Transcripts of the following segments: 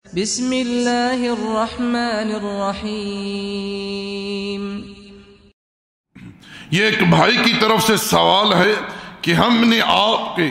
بسم اللہ الرحمن الرحیم۔ یہ ایک بھائی کی طرف سے سوال ہے کہ ہم نے آپ کے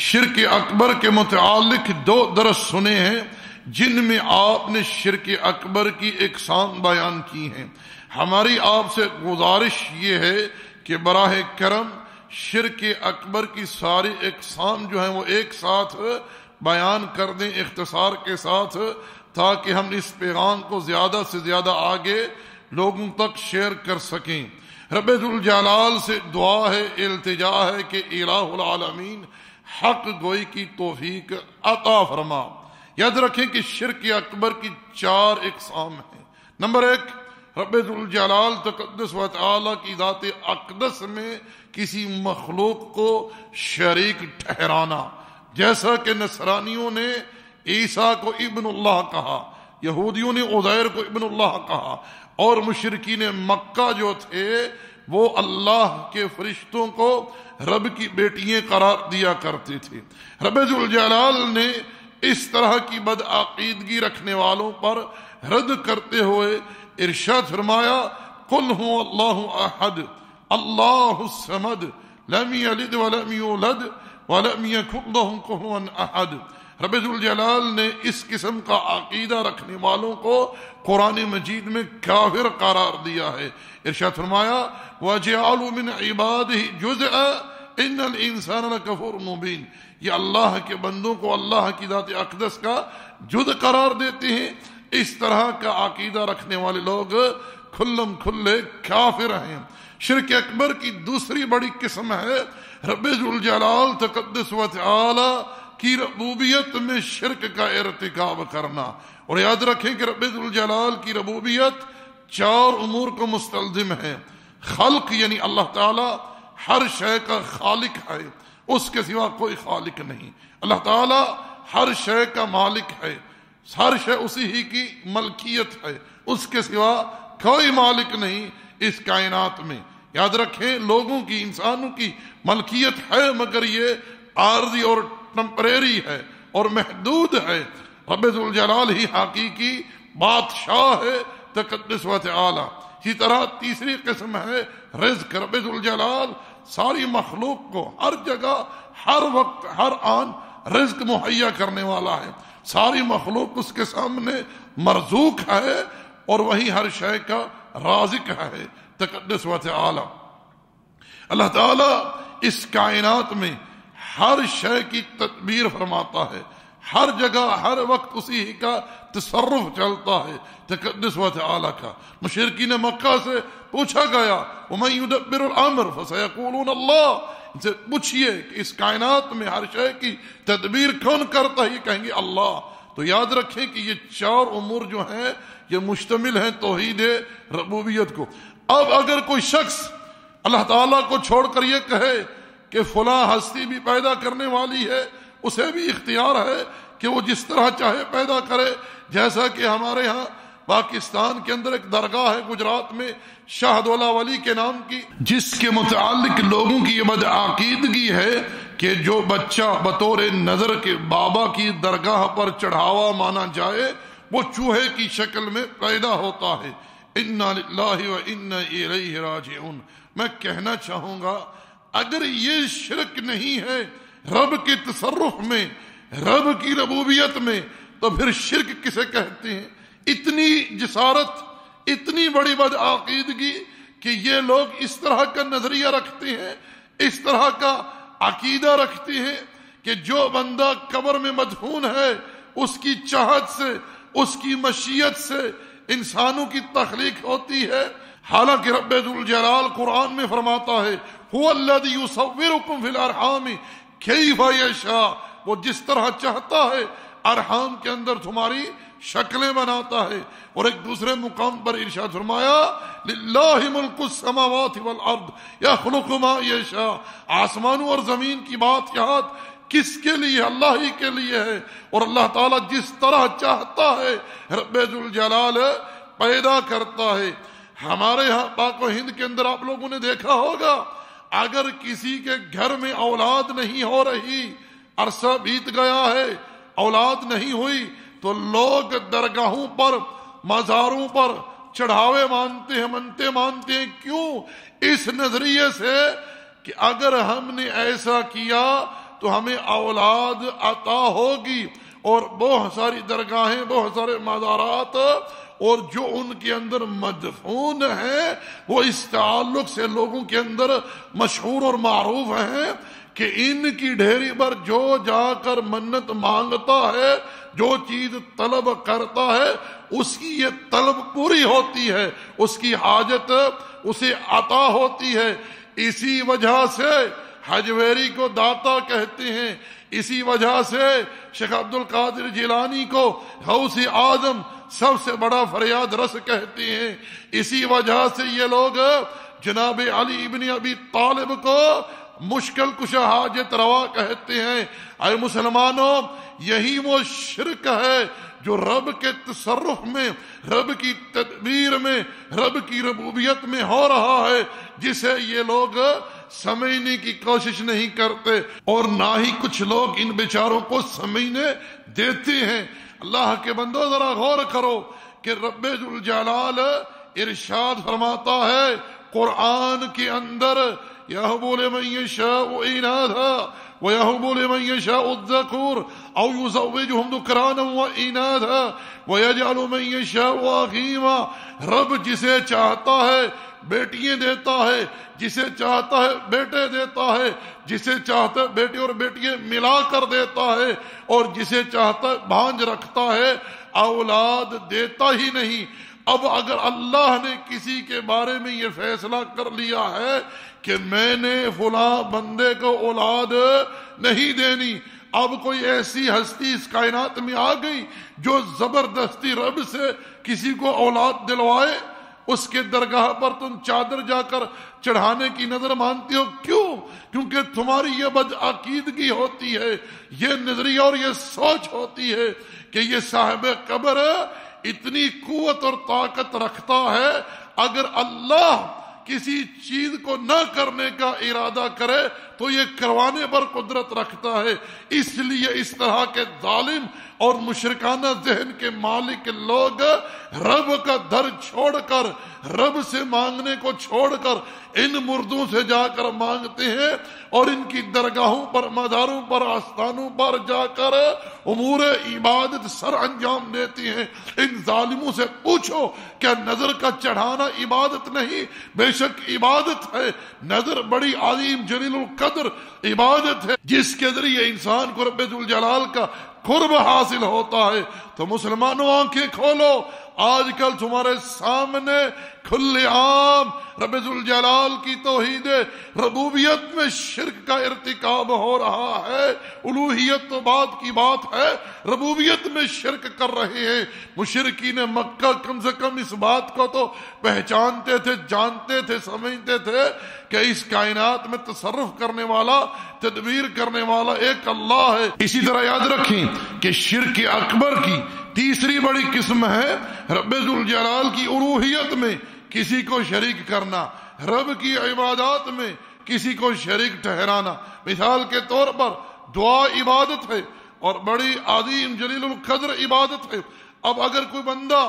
شرک اکبر کے متعلق 2 درس سنے ہیں جن میں آپ نے شرک اکبر کی اقسام بیان کی ہیں۔ ہماری آپ سے گزارش یہ ہے کہ براہ کرم شرک اکبر کی ساری اقسام جو ہیں وہ ایک ساتھ بیان کر دیں اختصار کے ساتھ، تاکہ ہم اس پیغام کو زیادہ سے زیادہ آگے لوگوں تک شیئر کر سکیں۔ رب ذوالجلال سے دعا ہے، التجا ہے کہ الہ العالمین حق گوئی کی توفیق عطا فرما۔ یاد رکھیں کہ شرک اکبر کی 4 اقسام ہیں۔ نمبر 1، رب ذوالجلال تقدس و تعالی کی ذات اقدس میں کسی مخلوق کو شریک ٹھہرانا، جیسا کہ نصرانیوں نے عیسیٰ کو ابن اللہ کہا، یہودیوں نے عزیر کو ابن اللہ کہا، اور مشرکین مکہ جو تھے وہ اللہ کے فرشتوں کو رب کی بیٹیاں قرار دیا کرتے تھے۔ رب ذوالجلال نے اس طرح کی بدعقیدگی رکھنے والوں پر رد کرتے ہوئے ارشاد فرمایا، قل هو اللہ احد اللہ الصمد لم یلد ولم یولد ولم یکن لہ کفوا احد۔ رب ذوالجلال نے اس قسم کا عقیدہ رکھنے والوں کو قرآن مجید میں کافر قرار دیا ہے۔ ارشاد فرمایا، وَجَعَلُوا مِنْ عِبَادِهِ جُزْءًا إِنَّ الْإِنسَانَ لَكَفُورٌ مُبِينٌ۔ یہ اللہ کے بندوں کو اللہ کی ذات اقدس کا جز قرار دیتے ہیں۔ اس طرح کا عقیدہ رکھنے والے لوگ کھلم کھلے کافر ہیں۔ شرک اکبر کی دوسری بڑی قسم ہے رب ذوالجلال تقدس و تعالی کی ربوبیت میں شرک کا ارتکاب کرنا۔ اور یاد رکھیں کہ رب ذوالجلال کی ربوبیت 4 امور کو مستلزم ہے۔ خلق یعنی اللہ تعالی ہر شے کا خالق ہے، اس کے سوا کوئی خالق نہیں۔ اللہ تعالی ہر شے کا مالک ہے، ہر شے اسی ہی کی ملکیت ہے، اس کے سوا کوئی مالک نہیں اس کائنات میں۔ یاد رکھیں لوگوں کی، انسانوں کی ملکیت ہے، مگر یہ عارضی اور ٹمپریری ہے اور محدود ہے۔ رب ذوالجلال ہی حقیقی بادشاہ ہے تقدس و تعالی۔ اسی طرح تیسری قسم ہے رزق۔ رب ذوالجلال ساری مخلوق کو ہر جگہ، ہر وقت، ہر آن رزق مہیا کرنے والا ہے۔ ساری مخلوق اس کے سامنے مرزوق ہے اور وہی ہر شے کا رازق ہے تقدس و تعالی۔ اللہ تعالی اس کائنات میں ہر شے کی تدبیر فرماتا ہے، ہر جگہ ہر وقت اسی ہی کا تصرف چلتا ہے تقدس و تعالی کا۔ مشرکین مکہ سے پوچھا گیا، وَمَن يُدَبِّرُ الْأَمْرَ فَسَيَقُولُونَ اللَّهُ، ان سے پوچھئے کہ اس کائنات میں ہر شے کی تدبیر کون کرتا ہے؟ یہ کہیں گے اللہ۔ تو یاد رکھیں کہ یہ 4 امور جو ہیں یہ مشتمل ہیں توحید ربوبیت کو۔ اب اگر کوئی شخص اللہ تعالیٰ کو چھوڑ کر یہ کہے کہ فلاں ہستی بھی پیدا کرنے والی ہے، اسے بھی اختیار ہے کہ وہ جس طرح چاہے پیدا کرے، جیسا کہ ہمارے ہاں پاکستان کے اندر ایک درگاہ ہے گجرات میں شاہ دولا ولی کے نام کی، جس کے متعلق لوگوں کی یہ بدعقیدگی ہے کہ جو بچہ بطور نظر کے بابا کی درگاہ پر چڑھاوا مانا جائے وہ چوہے کی شکل میں پیدا ہوتا ہے۔ انا للہ و انا الیہ راجعون۔ میں کہنا چاہوں گا اگر یہ شرک نہیں ہے رب کے تصرف میں، رب کی ربوبیت میں، تو پھر شرک کسے کہتے ہیں؟ اتنی جسارت، اتنی بڑی بدعقیدگی کہ یہ لوگ اس طرح کا نظریہ رکھتے ہیں، اس طرح کا عقیدہ رکھتے ہیں کہ جو بندہ قبر میں مدفون ہے اس کی چاہت سے، اس کی مشیت سے انسانوں کی تخلیق ہوتی ہے۔ حالانکہ رب ذوالجلال قرآن میں فرماتا ہے، هو الذی یصورکم فی الارحام کیف یشاء، وہ جس طرح چاہتا ہے ارحام کے اندر تمہاری شکلیں بناتا ہے۔ اور ایک دوسرے مقام پر ارشاد فرمایا، للہ ملک السماوات والارض یخلق ما یشاء، آسمانوں اور زمین کی بادشاہت کس کے لیے؟ اللہ ہی کے لیے ہے۔ اور اللہ تعالیٰ جس طرح چاہتا ہے رب ذوالجلال پیدا کرتا ہے۔ ہمارے ہاں پاک و ہند کے اندر آپ لوگوں نے دیکھا ہوگا اگر کسی کے گھر میں اولاد نہیں ہو رہی، عرصہ بیت گیا ہے، اولاد نہیں ہوئی، تو لوگ درگاہوں پر مزاروں پر چڑھاوے مانتے ہیں، منتے مانتے ہیں. کیوں؟ اس نظریے سے کہ اگر ہم نے ایسا کیا تو ہمیں اولاد عطا ہوگی. اور بہت ساری درگاہیں، بہت سارے مزارات اور جو ان کے اندر مدفون ہیں وہ اس تعلق سے لوگوں کے اندر مشہور اور معروف ہیں کہ ان کی ڈھیری پر جو جا کر منت مانگتا ہے، جو چیز طلب کرتا ہے، اس کی یہ طلب پوری ہوتی ہے، اس کی حاجت اسے عطا ہوتی ہے. اسی وجہ سے حجویری کو داتا کہتے ہیں، اسی وجہ سے شیخ عبد القادر جیلانی کو غوث اعظم سب سے بڑا فریاد رس کہتے ہیں. اسی وجہ سے یہ لوگ جناب علی ابن ابی طالب کو مشکل کشا حاجت روا کہتے ہیں. اے مسلمانوں، یہی وہ شرک ہے جو رب کے تصرف میں، رب کی تدبیر میں، رب کی ربوبیت میں ہو رہا ہے، جسے یہ لوگ سمجھنے کی کوشش نہیں کرتے اور نہ ہی کچھ لوگ ان بیچاروں کو سمجھنے دیتے ہیں. اللہ کے بندو ذرا غور کرو کہ رب ذوالجلال ارشاد فرماتا ہے قرآن کے اندر يَهْبُ لِمَن يَشَاءُ إِنَاثًا وَيَهْبُ لِمَن يَشَاءُ الذَّكُورَ أَوْ يُزَوِّجُهُمْ ذُكْرَانًا وَإِنَاثًا وَيَجْعَلُ مَن يَشَاءُ عَقِيمًا. رب جسے چاہتا ہے بیٹیاں دیتا ہے، جسے چاہتا ہے بیٹے دیتا ہے، جسے چاہتا ہے بیٹے اور بیٹیاں ملا کر دیتا ہے، اور جسے چاہتا ہے بھانج رکھتا ہے، اولاد دیتا ہی نہیں. اب اگر اللہ نے کسی کے بارے میں یہ فیصلہ کر لیا ہے کہ میں نے فلاں بندے کو اولاد نہیں دینی، اب کوئی ایسی ہستی اس کائنات میں آ گئی جو زبردستی رب سے کسی کو اولاد دلوائے، اس کے درگاہ پر تم چادر جا کر چڑھانے کی نظر مانتے ہو. کیوں؟ کیونکہ تمہاری یہ بدعقیدگی ہوتی ہے، یہ نظریہ اور یہ سوچ ہوتی ہے کہ یہ صاحب قبر اتنی قوت اور طاقت رکھتا ہے، اگر اللہ کسی چیز کو نہ کرنے کا ارادہ کرے تو یہ کروانے پر قدرت رکھتا ہے. اس لیے اس طرح کے ظالم اور مشرکانہ ذہن کے مالک لوگ رب کا در چھوڑ کر، رب سے مانگنے کو چھوڑ کر ان مردوں سے جا کر مانگتے ہیں، اور ان کی درگاہوں پر، مزاروں پر، آستانوں پر جا کر امور عبادت سر انجام دیتے ہیں. ان ظالموں سے پوچھو کیا نظر کا چڑھانا عبادت نہیں؟ بے شک عبادت ہے. نظر بڑی عظیم جلیل القدر عبادت ہے جس کے ذریعے انسان کو رب ذوالجلال کا قرب حاصل ہوتا ہے. تو مسلمانوں آنکھیں کھولو، آج کل تمہارے سامنے کھلے عام رب ذوالجلال کی توحید ربوبیت میں شرک کا ارتکاب ہو رہا ہے. الوہیت تو بعد کی بات ہے، ربوبیت میں شرک کر رہے ہیں. مشرکین مکہ کم سے کم اس بات کو تو پہچانتے تھے، جانتے تھے، سمجھتے تھے کہ اس کائنات میں تصرف کرنے والا، تدبیر کرنے والا ایک اللہ ہے. اسی طرح یاد رکھیں کہ شرک اکبر کی تیسری بڑی قسم ہے رب ذوالجلال کی الوہیت میں کسی کو شریک کرنا، رب کی عبادات میں کسی کو شریک ٹھہرانا. مثال کے طور پر دعا عبادت ہے اور بڑی عظیم جلیل القدر عبادت ہے. اب اگر کوئی بندہ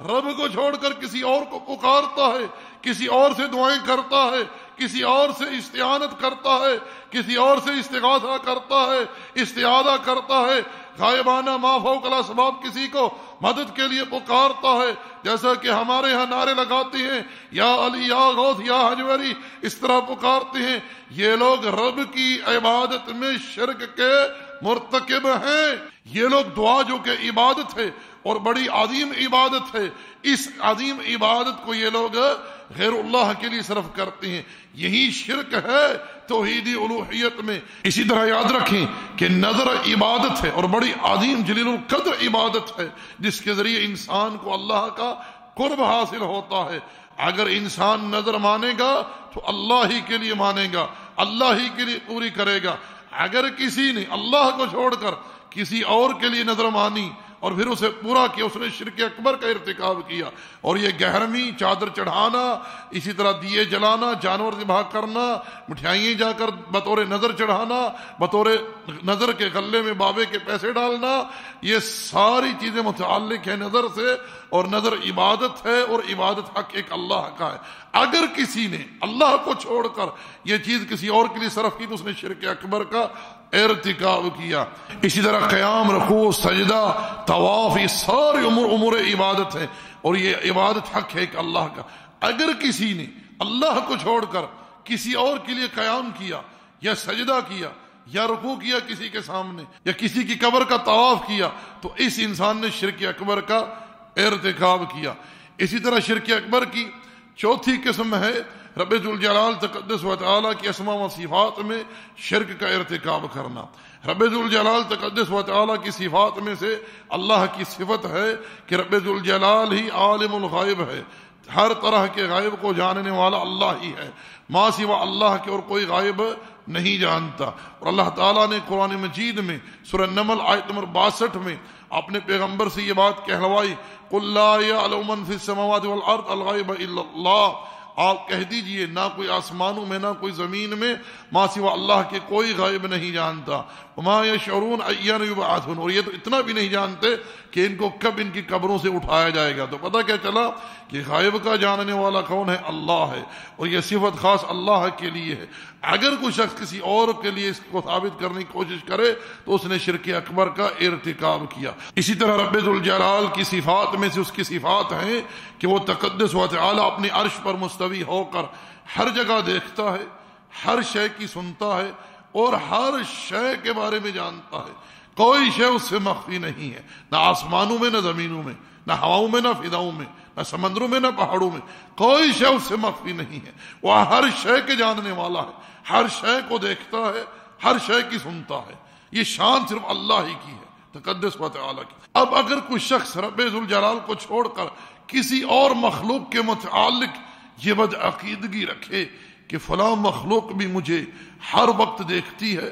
رب کو چھوڑ کر کسی اور کو پکارتا ہے، کسی اور سے دعائیں کرتا ہے، کسی اور سے استعانت کرتا ہے، کسی اور سے استغاثہ کرتا ہے، استعاذہ کرتا ہے، غائبانہ ما فوق الاسباب کسی کو مدد کے لیے پکارتا ہے، جیسا کہ ہمارے ہاں نعرے لگاتے ہیں یا علی یا غوث یا حجویری، اس طرح پکارتے ہیں. یہ لوگ رب کی عبادت میں شرک کے مرتکب ہیں. یہ لوگ دعا جو کہ عبادت ہے اور بڑی عظیم عبادت ہے، اس عظیم عبادت کو یہ لوگ غیر اللہ کے لیے صرف کرتے ہیں. یہی شرک ہے توحیدی الوہیت میں. اسی طرح یاد رکھیں کہ نظر عبادت ہے اور بڑی عظیم جلیل القدر عبادت ہے جس کے ذریعے انسان کو اللہ کا قرب حاصل ہوتا ہے. اگر انسان نظر مانے گا تو اللہ ہی کے لیے مانے گا، اللہ ہی کے لیے پوری کرے گا. اگر کسی نے اللہ کو چھوڑ کر کسی اور کے لیے نظر مانی اور پھر اسے پورا کیا، اس نے شرک اکبر کا ارتکاب کیا۔ اور یہ 11ویں چادر چڑھانا، اسی طرح دیے جلانا، جانور ذبح کرنا، مٹھائیاں جا کر بطور نظر چڑھانا، بطور نظر کے غلے میں بابے کے پیسے ڈالنا، یہ ساری چیزیں متعلق ہیں نظر سے، اور نظر عبادت ہے، اور عبادت حق ایک اللہ کا ہے۔ اگر کسی نے اللہ کو چھوڑ کر یہ چیز کسی اور کے لیے صرف کی تو اس نے شرک اکبر کا ارتکاب کیا۔ اسی طرح قیام، رکوع، سجدہ، طواف، یہ سارے امور عبادت ہیں، اور یہ عبادت حق ہے ایک اللہ کا۔ اگر کسی نے اللہ کو چھوڑ کر کسی اور کے لیے قیام کیا، یا سجدہ کیا، یا رکوع کیا کسی کے سامنے، یا کسی کی قبر کا طواف کیا، تو اس انسان نے شرک اکبر کا ارتکاب کیا۔ اسی طرح شرک اکبر کی چوتھی قسم ہے رب ذوالجلال تقدس و تعالی کی اسماء و صفات میں شرک کا ارتکاب کرنا۔ رب ذوالجلال تقدس و تعالی کی صفات میں سے اللہ کی صفت ہے کہ رب ذوالجلال ہی عالم الغیب ہے، ہر طرح کے غائب کو جاننے والا اللہ ہی ہے، ما سوا اللہ کے اور کوئی غائب نہیں جانتا۔ اور اللہ تعالیٰ نے قرآن مجید میں سورہ نمل آیت نمبر 62 میں اپنے پیغمبر سے یہ بات کہلوائی، قُلْ لَا يَعْلَمُ مَنْ فِي السَّمَاوَاتِ وَالْأَرْضِ الْغَيْبَ إِلَّا اللَّهُ، آپ کہہ دیجئے نہ کوئی آسمانوں میں نہ کوئی زمین میں ما سوا اللہ کے کوئی غائب نہیں جانتا۔ وَمَا يَشْعُرُونَ أَيَّانَ يُبْعَثُونَ، اور یہ تو اتنا بھی نہیں جانتے کہ ان کو کب ان کی قبروں سے اٹھایا جائے گا۔ تو پتہ کیا چلا کہ غائب کا جاننے والا کون ہے؟ اللہ ہے، اور یہ صفت خاص اللہ کے لیے ہے۔ اگر کوئی شخص کسی اور کے لیے اس کو ثابت کرنے کی کوشش کرے تو اس نے شرک اکبر کا ارتکاب کیا۔ اسی طرح رب ذوالجلال کی صفات میں سے اس کی صفات ہیں کہ وہ تقدس و تعالی اپنے عرش پر مستوی ہو کر ہر جگہ دیکھتا ہے، ہر شے کی سنتا ہے، اور ہر شے کے بارے میں جانتا ہے۔ کوئی شے اس سے مخفی نہیں ہے، نہ آسمانوں میں، نہ زمینوں میں، نہ ہواؤں میں، نہ فضاؤں میں، نہ سمندروں میں، نہ پہاڑوں میں، کوئی شے اس سے مخفی نہیں ہے۔ وہ ہر شے کے جاننے والا ہے، ہر شے کو دیکھتا ہے، ہر شے کی سنتا ہے۔ یہ شان صرف اللہ ہی کی ہے، تقدس و تعالی کی۔ اب اگر کوئی شخص رب ذوالجلال کو چھوڑ کر کسی اور مخلوق کے متعلق یہ بدعقیدگی رکھے کہ فلاں مخلوق بھی مجھے ہر وقت دیکھتی ہے،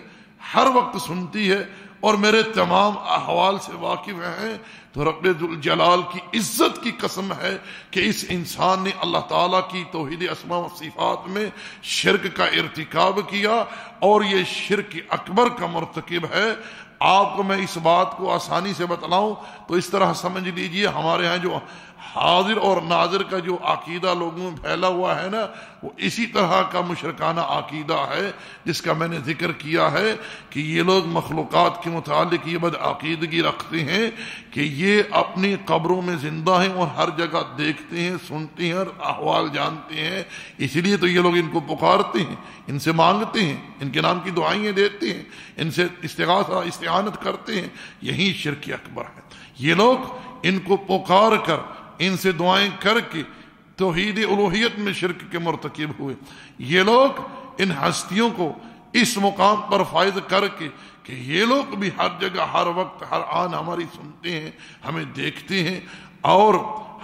ہر وقت سنتی ہے، اور میرے تمام احوال سے واقف ہیں، تو رب ذوالجلال کی عزت کی قسم ہے کہ اس انسان نے اللہ تعالیٰ کی توحید اسماء و صفات میں شرک کا ارتکاب کیا، اور یہ شرک اکبر کا مرتکب ہے۔ آپ کو میں اس بات کو آسانی سے بتلاؤں تو اس طرح سمجھ لیجئے، ہمارے ہاں جو حاضر اور ناظر کا جو عقیدہ لوگوں میں پھیلا ہوا ہے نا، وہ اسی طرح کا مشرکانہ عقیدہ ہے جس کا میں نے ذکر کیا ہے کہ یہ لوگ مخلوقات کے متعلق یہ بدعقیدگی رکھتے ہیں کہ یہ اپنی قبروں میں زندہ ہیں اور ہر جگہ دیکھتے ہیں، سنتے ہیں، اور احوال جانتے ہیں۔ اس لیے تو یہ لوگ ان کو پکارتے ہیں، ان سے مانگتے ہیں، ان کے نام کی دعائیں دیتے ہیں، ان سے استعانت کرتے ہیں۔ یہی شرک اکبر ہے۔ یہ لوگ ان کو پکار کر، ان سے دعائیں کر کے توحید الوہیت میں شرک کے مرتکب ہوئے۔ یہ لوگ ان ہستیوں کو اس مقام پر فائز کر کے کہ یہ لوگ بھی ہر جگہ، ہر وقت، ہر آن ہماری سنتے ہیں، ہمیں دیکھتے ہیں اور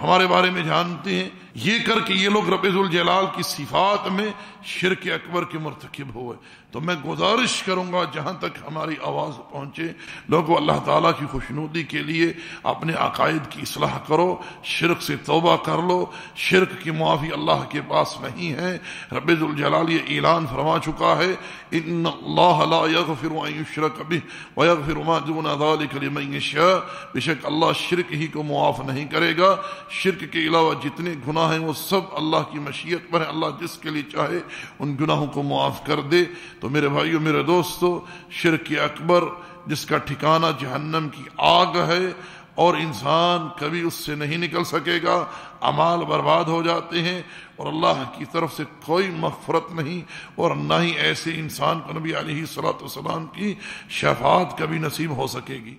ہمارے بارے میں جانتے ہیں، یہ کر کے یہ لوگ رب ذوالجلال کی صفات میں شرک اکبر کے مرتکب ہوئے۔ تو میں گزارش کروں گا جہاں تک ہماری آواز پہنچے، لوگوں اللہ تعالیٰ کی خوشنودی کے لیے اپنے عقائد کی اصلاح کرو، شرک سے توبہ کر لو۔ شرک کی معافی اللہ کے پاس نہیں ہے۔ رب ذوالجلال یہ اعلان فرما چکا ہے، ان اللہ لا یغفر ان یشرک بہ ویغفر ما دون ذلک لمن یشاء، بے شک اللہ شرک ہی کو معاف نہیں کرے گا، شرک کے علاوہ جتنے گناہ ہیں وہ سب اللہ کی مشیت پر ہے، اللہ جس کے لیے چاہے ان گناہوں کو معاف کر دے۔ تو میرے بھائیو، میرے دوستو، شرک اکبر جس کا ٹھکانہ جہنم کی آگ ہے، اور انسان کبھی اس سے نہیں نکل سکے گا، اعمال برباد ہو جاتے ہیں، اور اللہ کی طرف سے کوئی مغفرت نہیں، اور نہ ہی ایسے انسان کو نبی علیہ الصلوۃ والسلام کی شفاعت کبھی نصیب ہو سکے گی۔